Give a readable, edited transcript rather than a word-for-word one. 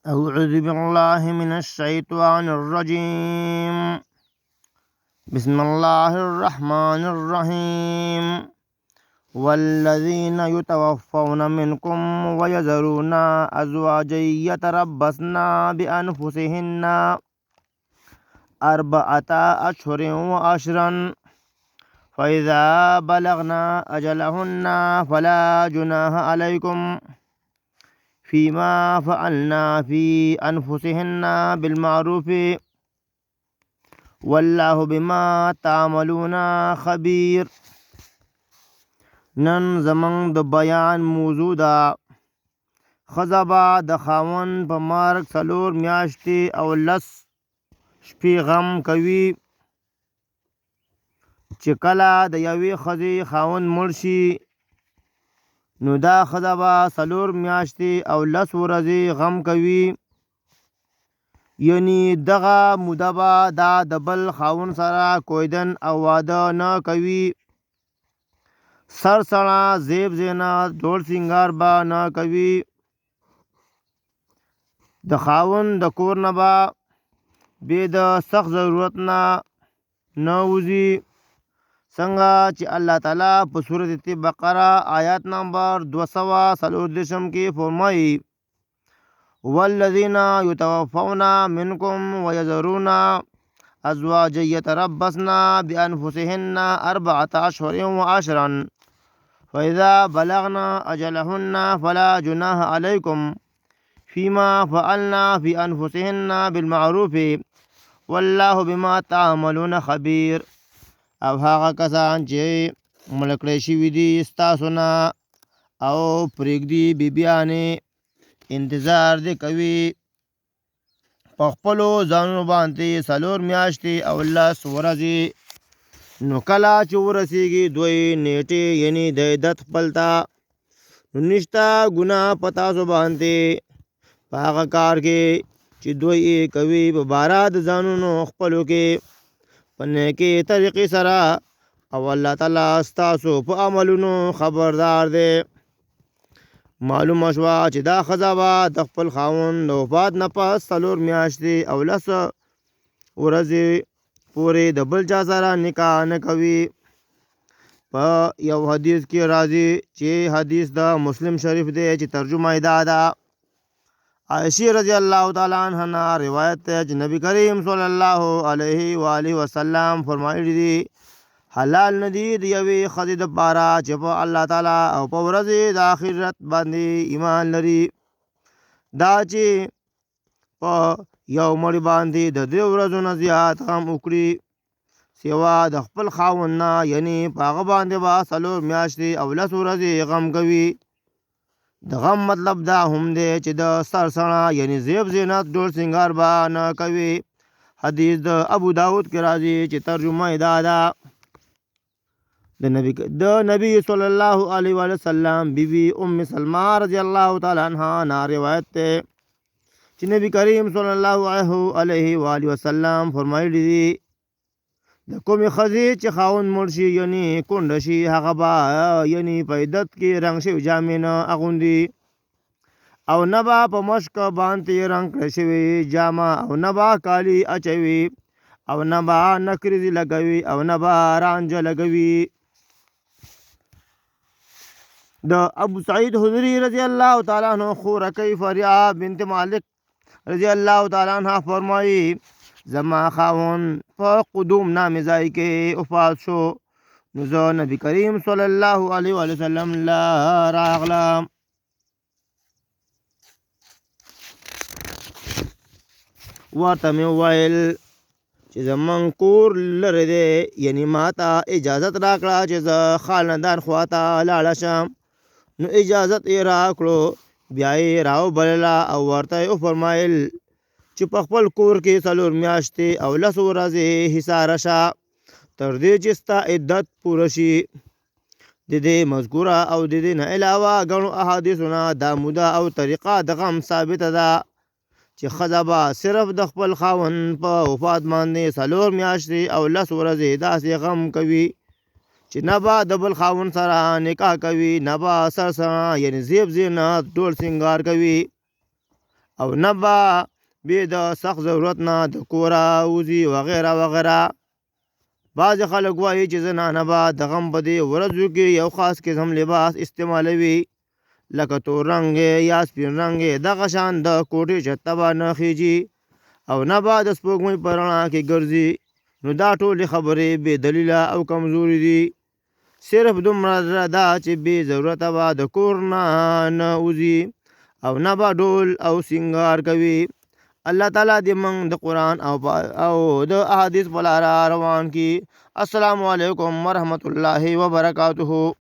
أعوذ بالله من الشيطان الرجيم. بسم الله الرحمن الرحيم. والذين يتوفون منكم ويذرون أزواجا يتربصن بأنفسهن 4 أشهر وعشرا فإذا بلغن أجلهن فلا جناح عليكم فيما فعلنا في أنفسهن بالمعروف والله بما تعملون خبير. نن زمنګ د بیان موضوع ده ښځه به د خاوند په مرګ 4 میاشتې او 10 شپې غم کوي. چې کله د یوې ښځې خاوند مړ شي نو دا ښځه به 4 میاشتې او 10 ورځې غم کوي. یعنی دغه موده به دا د بل خاوند سره کویدن او واده نه کوي. سرسړه زیب زینت ډول سینګار به نه کوي. د خاوند د کور نه به بې د سخت ضرورت نه وځي. څنګه چې الله تعالی په سورة بقره آیات نمبر 234 کې فرمایي والذین یتوفون منکم ویذرون ازواجا یتربصن بانفسهن 4 اشهر وعشرا فاذا بلغن اجلهن فلا جناح علیکم فيما فعلنا في انفسهن بالمعروف والله بما تعملون خبیر. او هغه کسان چې مړه کړی شوي دي ستاسو نه او پرېږدي بیبیانې انتظار دې کوي په خپلو ځانونو باندې 4 میاشتې او 10 ورځې. نو کله چې ورسیږي دوی نیټې یعنی د عدت خپل ته نو نشته ګناه په تاسو باندې په هغه کار کې چې دوی یې کوي په باره د ځانونو خپلو کې په نیکې طریقې سره او الله تعالی ستاسو په عملونو خبردار دی. معلومه شوه چې دا ښځه به د خپل خاوند د وفات نه پس 4 میاشتې او 10 ورځې پورې د بل چا سره نکاح نه کوي. په یو حدیث کې راځي چې حدیث د مسلم شریف دی چې ترجمه یې دا ده. عائشہ رضی الله تعالی عنها روایت ہے چې نبی کریم صلی الله علیه و آله وسلم فرمایلی دي حلال ندی د یوې ښځې دپاره چې په الله تعالی او په ورځې د آخرت باندې ایمان لري دا چې په یو مړي باندې د 2 ورځو نه زیات غم وکړي سوا د خپل خاوند نه. یعنی په هغه باندې به 4 میاشتې او 10 ورځې غم کوي. د غم مطلب دا هم دی چې د سرسړه یعنی زیب زینت ډول سنگار به نه کوي. حدیث د ابو داود کې راځي چې ترجمه یې دا ده. د نبی صلی الله علیه وسلم بیبی ام سلمہ رضی الله تعالی عنها نا روایت ده چې نبی کریم صلی الله علیه و آله وسلم فرمایلی دي د کومې ښځې چې خاوند مړ شي یعنی کونډه شي هغه به یعنی په عدت کې رنګ شوي جامې نه اغوندي او نه به په مشک باندې رنګ کړی شوي جامه او نه به کالي اچوي او نه به نکریزې لګوي او نه به رانجه لګوي. د ابو سعید خدری رضی الله تعالی عنہ خورکۍ فریا بنت مالک رضی الله تعالی عنہ فرمایي زما خاوند په قدوم نامې ځای کې وفات شو نو زه نبی کریم صلی الله علیه وسلم لا راغلم. ورته مې وویل چې زمونږ کور لرې دی یعنی ما ته اجازت راکړه چې زه خاندان خواته لاړه شم. نو اجازت یې راکړو بیا یې راوبلله او ورته یې وفرمایل چې په خپل کور کې 4 میاشتې او 10 ورځې حصاره شه تر دې چې ستا عدت پوره شي. د دې مذکوره او د دې نه علاوه ګڼو احادیثونه دا موده او طریقه د غم ثابته ده چې ښځه به صرف د خپل خاوند په وفات باندې 4 میاشتې او 10 ورځې داسې غم کوي چې نه به د بل خاوند سره نکاح کوي نه به سرسړه یعنی زیب زینت ډول سینګار کوي او نه به بې د سخت ضرورت نه د کوره وځي وغیره وغیره. بعضې خلک وایي چې زنانه به د غم په دې ورځو کې یو خاص قسم لباس استعمالوي لکه تور رنګې یا سپین رنګې، دغه شان د کوټې چت ته به نه خیږي او نه به د سپوږمۍ په رڼا کې ګرځي. نو دا ټولې خبرې بې دلیله او کمزوري دي. صرف دومره ده چې بې ضرورته به د کور نه وځي او نه به ډول او سینګار کوي. الله تعالی دې موږ د قرآن او د احادیث په لاره روان کړي. السلام علیکم ورحمت الله وبرکاتہ.